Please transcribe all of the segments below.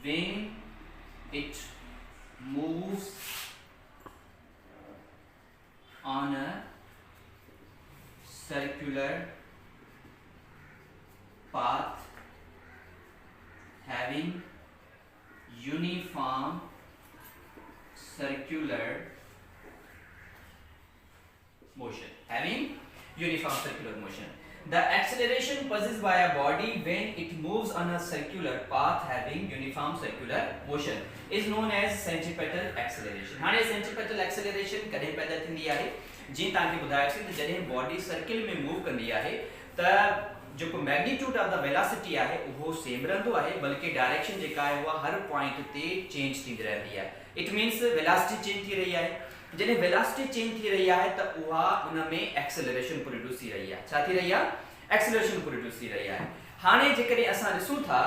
when it moves on a circular path having uniform circular motion. The acceleration possessed by a body when it moves on a circular path having uniform circular motion is known as centripetal acceleration. हाणे centripetal acceleration कॾहिं पैदा थींदी आहे? जी तव्हांखे ॿुधायोसीं त जॾहिं body circle में move कंदी आहे त जो मैग्नीट्यूड ऑफ द वेलोसिटी आहे वो सेम रहंदो आहे, बल्कि डायरेक्शन जेका आहे वो हर पॉइंट ते चेंज थींदी रहंदी आहे. इट मींस वेलोसिटी चेंज थी रही आहे. जॾहिं वेलोसिटी चेंज थी रही आहे त उहा उन में एक्सेलरेशन प्रोड्यूस थी रही आहे. छा थी रही आहे? एक्सेलरेशन प्रोड्यूस थी रही आहे. हाणे जेकॾहिं असां ॾिसूं था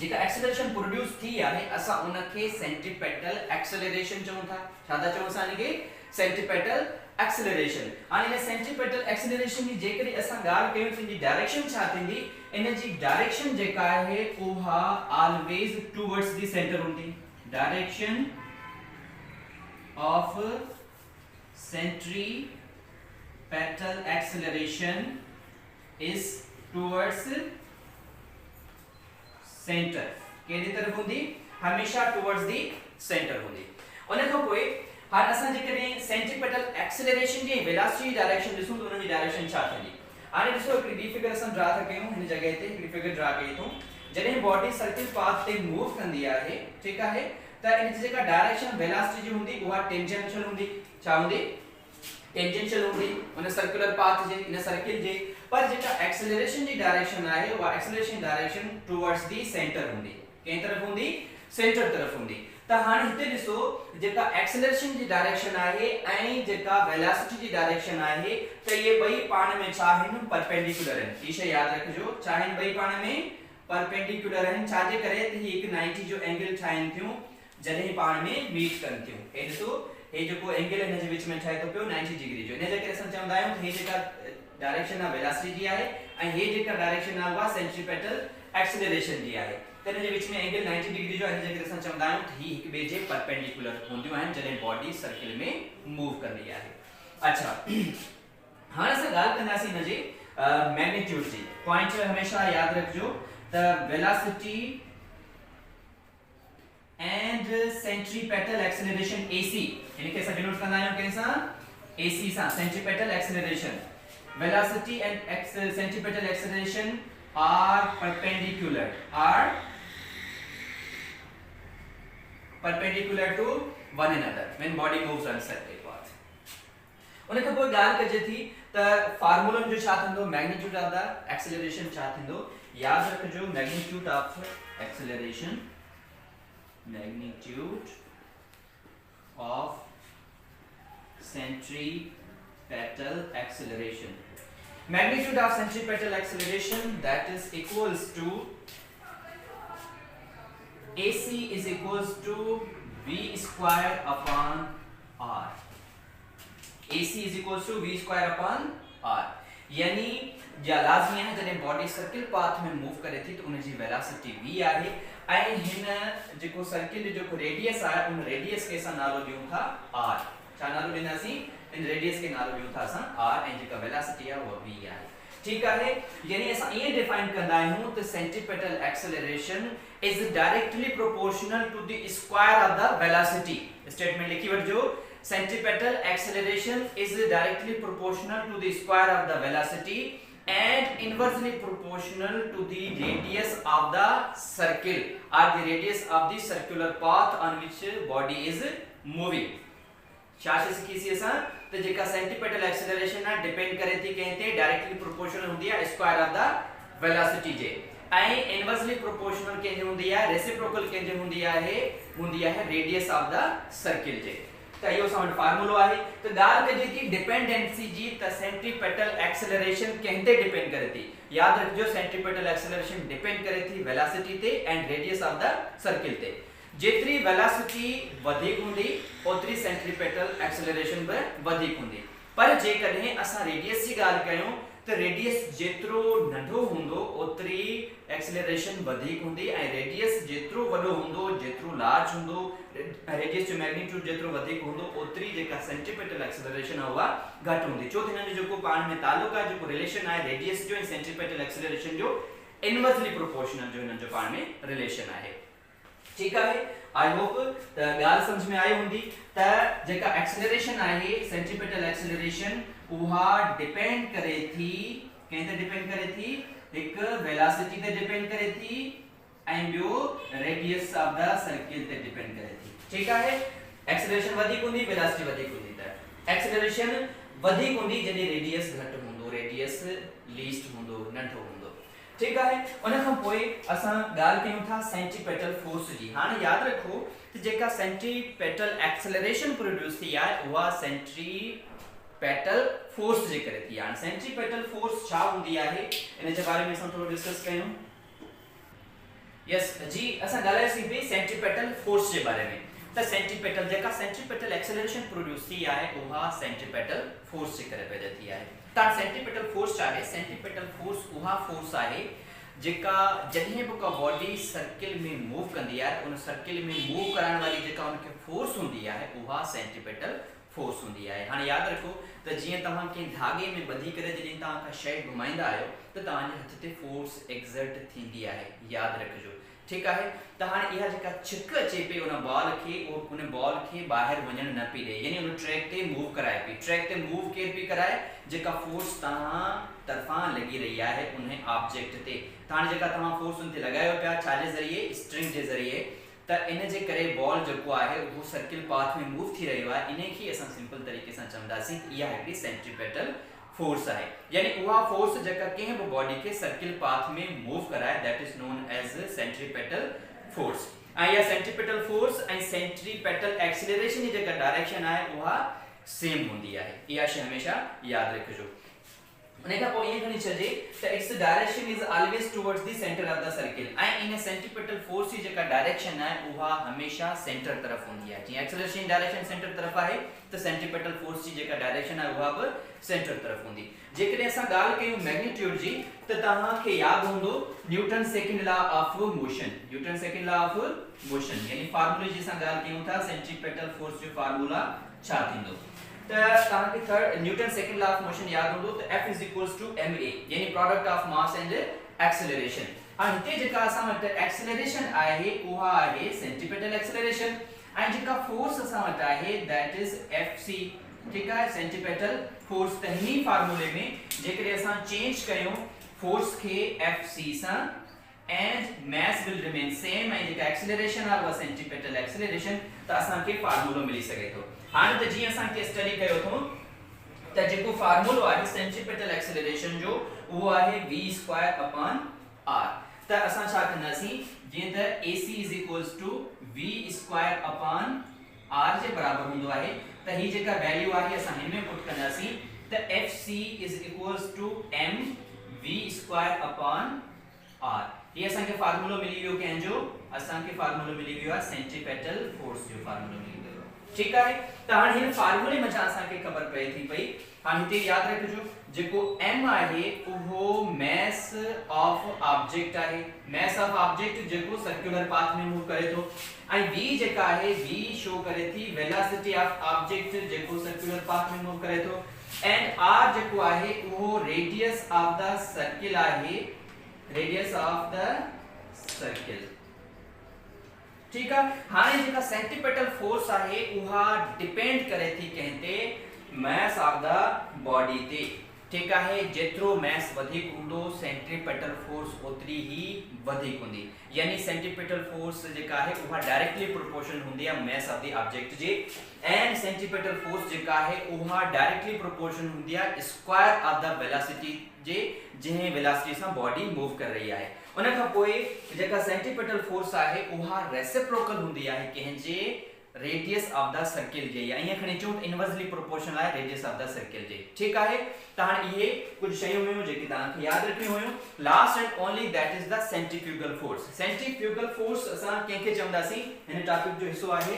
जेका एक्सेलरेशन प्रोड्यूस थी आहे असां उन खे सेंट्रीपेटल एक्सेलरेशन चऊं था. छा था चऊं असां इन खे? Centripetal acceleration. हाणे इन सेंट्रीपेटल एक्सेलरेशन जी जेकॾहिं असां ॻाल्हि कयूं त इन जी डायरेक्शन छा थींदी? इन जी डायरेक्शन जेका आहे उहा ऑलवेज टुवर्ड्स द सेंटर हूंदी. Direction of centripetal acceleration is towards center. केड़ी तरफ हुंदी? हमेशा towards the center हुंदी. उन खां पोइ हाणे असां जेकॾहिं सेंट्रीपेटल एक्सेलरेशन जी वेलोसिटी डायरेक्शन ॾिसूं त उन जी डायरेक्शन छा थींदी? हाणे ॾिसो हिकड़ी ॿी फिगर असां ड्रा था कयूं. हिन जगह ते हिकड़ी फिगर ड्रा कई थो. जॾहिं बॉडी सर्किल पाथ ते मूव कंदी आहे, ठीक आहे, त इन जी जेका डायरेक्शन वेलोसिटी जी हुंदी उहा टेंजेंशियल हुंदी. छा हुंदी? टेंजेंशियल हुंदी उन सर्कुलर पाथ जे, इन सर्किल जे. पर जेका एक्सेलरेशन जी डायरेक्शन आहे उहा acceleration direction towards the centre हुंदी. कंहिं तरफ हुंदी? सेंटर तरफ हुंदी. त हाणे हिते ॾिसो जेका एक्सेलरेशन जी डायरेक्शन आहे ऐं जेका वेलोसिटी जी डायरेक्शन आहे त ये ॿई पाण में छा आहिनि? परपेंडिकुलर आहिनि. ही शइ यादि रखिजो. छा आहिनि? ॿई पाण में परपेंडिकुलर आहिनि. छाजे करे? त ही हिकु 90 जो एंगल ठाहिनि थियूं जॾहिं पाण में मीट कनि थियूं. हे ॾिसो हे जेको एंगल हिन जे विच में ठहे थो पियो 90 डिग्री जो. इन जे करे असां चवंदा आहियूं त हे जेका डायरेक्शन आहे वेलोसिटी जी आहे ऐं हे जेका डायरेक्शन आहे उहा सेंट्रीपेटल एक्सेलरेशन जी आहे. त इन जे विच में एंगल 90 डिग्री जो. इन जे करे असां चवंदा आहियूं त ही हिक ॿिए जे परपेंडिकुलर हूंदियूं आहिनि जॾहिं बॉडी सर्किल में मूव कंदी आहे. अच्छा, हाणे असां ॻाल्हि कंदासीं इन जे मैग्नीट्यूड जी. पॉइंट हमेशा यादि रखिजो त velocity and centripetal acceleration AC. इनके साथ डिनोट करना है कैसा? AC सा centripetal acceleration. Velocity and centripetal acceleration are perpendicular. Are perpendicular to one another when body moves on circular path. उनके पोइ ॻाल्हि कजे थी त फार्मूला जो छा थींदो? मैग्नीट्यूड ऑफ द एक्सेलरेशन छा थींदो? यादि रखिजो magnitude of acceleration, magnitude of centripetal acceleration. Magnitude of centripetal acceleration, that is equals to AC is equals to V square upon R. AC is equals to V square upon R. यानी या लाजमी है जॾहिं body circle path में move करे थी तो उन जी वेलोसिटी v आहे ऐं हिन जेको सर्किल जो रेडियस आहे उन रेडियस के असां नालो ॾियूं था r. छा नालो ॾींदासीं? इन रेडियस के नालो ॾियूं था असां r ऐं जेका वेलोसिटी आहे उहा v आहे. ठीक आहे. यानी असां ईअं डिफाइन कंदा आहियूं त centripetal acceleration is directly proportional to the square of the velocity. Statement लिखी वठिजो. Centripetal acceleration is directly proportional to the square of the velocity and inversely proportional to the radius of the circle or the radius of the circular path on which body is moving. छा सीखी सी असां त जेका centripetal acceleration आहे depend करे थी कंहिं ते? डायरेक्टली प्रोपोर्शनल हूंदी आहे स्क्वायर ऑफ द वेलोसिटी जे ऐं इनवर्सली प्रोपोर्शनल कंहिंजे हूंदी आहे? रेसिप्रोकल कंहिंजे हूंदी आहे रेडियस ऑफ द सर्किल जे. त इहो असां वटि फार्मूलो आहे. त ॻाल्हि कजे थी डिपेंडेंसी जी त सेंट्रीपेटल एक्सेलरेशन कंहिं ते डिपेंड करे थी? यादि रखिजो सेंट्रीपेटल एक्सेलरेशन डिपेंड करे थी वेलोसिटी ते and radius of the circle ते. जेतिरी वेलोसिटी वधीक हूंदी ओतिरी सेंट्रीपेटल एक्सेलरेशन बि वधीक हूंदी. पर जेकॾहिं असां रेडियस जी ॻाल्हि कयूं त रेडियस जेतिरो नंढो हूंदो ओतिरी एक्सेलरेशन वधीक हूंदी ऐं रेडियस जेतिरो वॾो हूंदो जेतिरो लार्ज हूंदो रेडियस जो मैग्नीट्यूड जेतिरो वधीक हूंदो ओतिरी जेका सेंटीपिटल एक्सेलरेशन आहे उहा घटि हूंदी छो त हिन जो जेको पाण में तालुक आहे जेको रिलेशन आहे रेडियस जो ऐं सेंटीपिटल एक्सेलरेशन जो इनवर्सली प्रोपोर्शनल जो हिन जो पाण में रिलेशन आहे ठीक है आई होप त ॻाल्हि समझ में आई हूंदी त जेका एक्सेलरेशन आहे सेंटीपिटल एक्सेलरेशन उहा डिपेंड करे थी कंहिं ते डिपेंड करे थी हिक वेलोसिटी ते डिपेंड करे थी ऐं ॿियो रेडियस ऑफ द सर्किल ते डिपेंड करे थी ठीक है एक्सेलरेशन वधीक हूंदी वेलोसिटी वधीक हूंदी त एक्सेलरेशन वधीक हूंदी जॾहिं रेडियस घटि हूंदो रेडियस लीस्ट हूंदो नंढो हूंदो ठीक है उन खां पोइ असां ॻाल्हि कयूं था सेंटीपिटल फोर्स जी हाणे यादि रखो त जेका सेंटीपिटल एक्सेलरेशन प्रोड्यूस थी आहे उहा सेंटीपिटल फोर्स जे करे थी आहे सेंटीपिटल फोर्स छा हूंदी आहे इन जे बारे में असां थोरो डिस्कस कयूं यस जी असां ॻाल्हाईसीं पई सेंटीपिटल फोर्स जे बारे में त सेंटीपिटल जेका सेंटीपिटल एक्सेलरेशन प्रोड्यूस थी आहे उहा सेंटीपिटल फोर्स जे करे पैदा थी आहे त सेंटीपिटल फोर्स छा आहे सेंटीपिटल फोर्स उहा फोर्स आहे जेका जॾहिं बि का बॉडी सर्किल में मूव कंदी आहे उन सर्किल में मूव करण वाली जेका उनखे फोर्स हूंदी आहे उहा सेंटीपिटल फोर्स हूंदी आहे हाणे यादि रखो त जीअं तव्हां कंहिं धागे में ॿधी करे जॾहिं तव्हां का शइ घुमाईंदा आहियो त तव्हांजे हथ ते फोर्स एक्सर्ट थींदी आहे यादि रखिजो ठीक है त हाणे इहा जेका छिक अचे पई उन बॉल खे उन बॉल खे ॿाहिरि वञण न पई ॾे यानी उन ट्रैक ते मूव कराए पई ट्रैक ते मूव केर पई कराए जेका फोर्स तव्हां तरफ़ां लॻी रही आहे उन ऑब्जेक्ट ते त हाणे जेका तव्हां फोर्स उन ते लॻायो पिया छाजे ज़रिए स्ट्रिंग जे ज़रिए त इन जे करे बॉल जेको आहे उहो सर्किल पाथ में मूव थी रहियो आहे इन खे असां सिंपल तरीक़े सां चवंदासीं इहा हिकिड़ी सेंटीपिटल फोर्स है यानी उहा फोर्स जेका कंहिं बि बॉडी खे सर्किल पाथ में मूव कराए that is known as centripetal force ऐं इहा सेंट्रीपिटल फोर्स ऐं सेंट्रीपिटल एक्सेलरेशन जी जेका डायरेक्शन आहे उहा सेम हूंदी आहे इहा शइ हमेशा यादि रखिजो उन खां पोइ ईअं खणी छॾिजे त its direction is always towards the centre of the circle ऐं इन सेंट्रीपिटल फोर्स जी जेका डायरेक्शन आहे उहा हमेशा सेंटर तरफ़ हूंदी आहे जीअं एक्सेलरेशन डायरेक्शन सेंटर तरफ़ आहे त सेंट्रीपिटल फोर्स जी जेका डायरेक्शन आहे उहा बि सेंटर तरफ़ हूंदी जेकॾहिं असां ॻाल्हि कयूं मैग्नीट्यूड जी त तव्हांखे यादि हूंदो Newton second law of motion Newton second law of motion यानी फार्मूले जी असां ॻाल्हि कयूं था सेंट्रीपिटल फोर्स जो फार्मूला छा थींदो त तव्हांखे third Newton second law of motion यादि हूंदो त F = ma यानी product of mass and acceleration हाणे हिते जेका असां वटि एक्सेलरेशन आहे उहा आहे सेंटीपिटल एक्सेलरेशन ऐं जेका फोर्स असां वटि आहे दैट इज Fc ठीक है सेंटीपिटल फोर्स त हिन फार्मूले में जेकॾहिं असां चेंज कयूं फोर्स खे Fc सां and mass will remain same ऐं जेका एक्सेलरेशन आहे उहा सेंटीपिटल एक्सेलरेशन त असांखे फार्मूलो मिली सघे थो हाणे त जीअं असां के स्टडी कयो थो त जेको फार्मूलो आहे सेंटीपिटल एक्सेलरेशन जो उहो आहे v²/r त असां छा कंदासीं जीअं त AC = v²/r जे बराबर हूंदो आहे त ही जेका वैल्यू आहे असां हिन में पुट कंदासीं त Fc = mv²/r ये असांखे फार्मूलो मिली वियो कंहिंजो असांखे फार्मूलो मिली वियो आहे सेंटीपिटल फोर्स जो फार्मूलो मिली वियो ठीक आहे त हाणे हिन फार्मूले में असांखे ख़बर पए थी पई हाणे हिते यादि रखिजो जेको m आहे उहो मास ऑफ ऑब्जेक्ट आहे मास ऑफ ऑब्जेक्ट जेको सर्कुलर पाथ में मूव करे थो ऐं v जेका आहे v शो करे थी वेलोसिटी ऑफ ऑब्जेक्ट जेको सर्कुलर पाथ में मूव करे थो एंड r जेको आहे उहो रेडियस ऑफ द सर्किल आहे रेडियस ऑफ द सर्किल ठीक है हाणे जेका सेंटीपिटल फोर्स आहे उहा डिपेंड करे थी कंहिं ते मास ऑफ द बॉडी ते ठीक है जेतिरो मास वधिक हूंदो सेंट्रीपिटल फोर्स ओतिरी ही वधिक हूंदी यानी सेंट्रीपिटल फोर्स जेका आहे उहा डायरेक्टली प्रोपोर्शनल हूंदी आहे mass of the object J and centripetal force जेका आहे उहा डायरेक्टली प्रोपोर्शनल हूंदी आहे स्क्वायर ऑफ द वेलोसिटी जे जंहिं वेलोसिटी सां बॉडी मूव कर रही आहे उन खां पोइ जेका सेंट्रीपिटल फोर्स आहे उहा रेसिप्रोकल हूंदी आहे कंहिंजे रेडियस ऑफ द सर्किल जे या इएं खणी चऊं इनवर्सली प्रोपोर्शनल आहे रेडियस ऑफ द सर्किल जे ठीक आहे त हाणे इहे कुझु शयूं हुयूं जेके तव्हांखे यादि रखणियूं हुयूं last and only that is the centrifugal force असां कंहिंखे चवंदासीं हिन टॉपिक जो हिस्सो आहे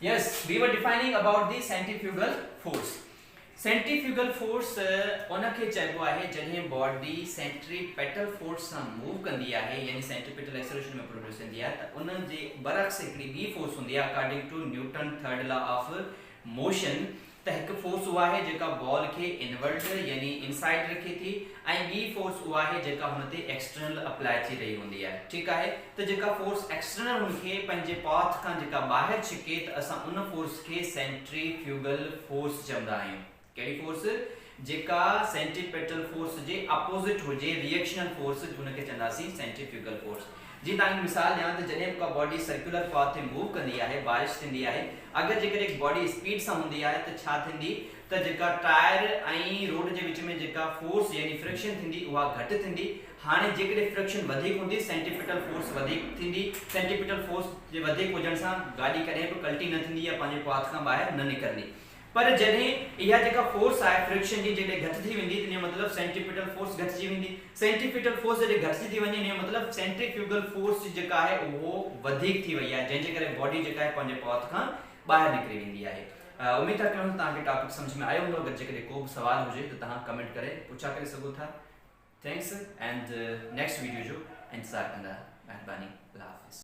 Yes, we were defining about the centrifugal force. Centrifugal force उनखे चइबो आहे जॾहिं बॉडी सेंट्रीपेटल फोर्स सां मूव कंदी आहे यानी सेंट्रीपेटल एक्सेलरेशन में प्रोड्यूस थींदी आहे त उन जे बरक्स हिकिड़ी ॿी फोर्स हूंदी आहे according to Newton third law of motion त हिकु फोर्स उहा आहे जेका बॉल खे इनवर्ट यानी इनसाइड रखे थी ऐं ॿी फोर्स उहा आहे जेका हुन ते एक्सटर्नल अप्लाई थी रही हूंदी आहे ठीकु आहे त जेका फोर्स एक्सटर्नल हुनखे पंहिंजे पाथ खां जेका ॿाहिरि छिके त असां उन फोर्स खे सेंट्रीफ्यूगल फोर्स चवंदा आहियूं कहिड़ी फोर्स जेका सेंट्रीपेटल फोर्स जे अपोजिट हुजे रिएक्शनल फोर्स हुनखे चवंदासीं सेंट्रीफ्यूगल फोर्स जी तव्हांखे मिसाल ॾियां त जॾहिं का बॉडी सर्कुलर पाथ ते मूव कंदी आहे बारिश थींदी आहे अगरि जेकॾहिं बॉडी स्पीड सां हूंदी आहे त छा थींदी त जेका टायर ऐं रोड जे विच में जेका फोर्स यानी फ्रिक्शन थींदी उहा घटि थींदी हाणे जेकॾहिं फ्रिक्शन वधीक हूंदी सेंट्रीपेटल फोर्स वधीक थींदी सेंट्रीपेटल फोर्स जे वधीक हुजण सां गाॾी कॾहिं बि कल्टी न थींदी या पंहिंजे पाथ खां ॿाहिरि न निकिरंदी पर जॾहिं इहा जेका फोर्स आहे फ्रिक्शन जी जॾहिं घटि थी वेंदी त इन जो मतिलबु सेंट्रीपेटल फोर्स घटिजी वेंदी सेंट्रीपेटल फोर्स जॾहिं घटिजी थी वञे इन जो मतिलबु सेंट्रीफ्यूगल फोर्स जेका आहे उहो वधीक थी वई आहे जंहिंजे करे बॉडी जेका आहे पंहिंजे पाथ खां ॿाहिरि निकिरी वेंदी आहे उमेद था कयूं तव्हांखे टॉपिक सम्झ में आयो हूंदो अगरि जेकॾहिं को बि सुवाल हुजे त तव्हां कमेंट करे पुछा करे सघो था थैंक्स एंड नेक्स्ट वीडियो जो इंतज़ारु कंदा महिरबानी अल्लाह हाफ़िज़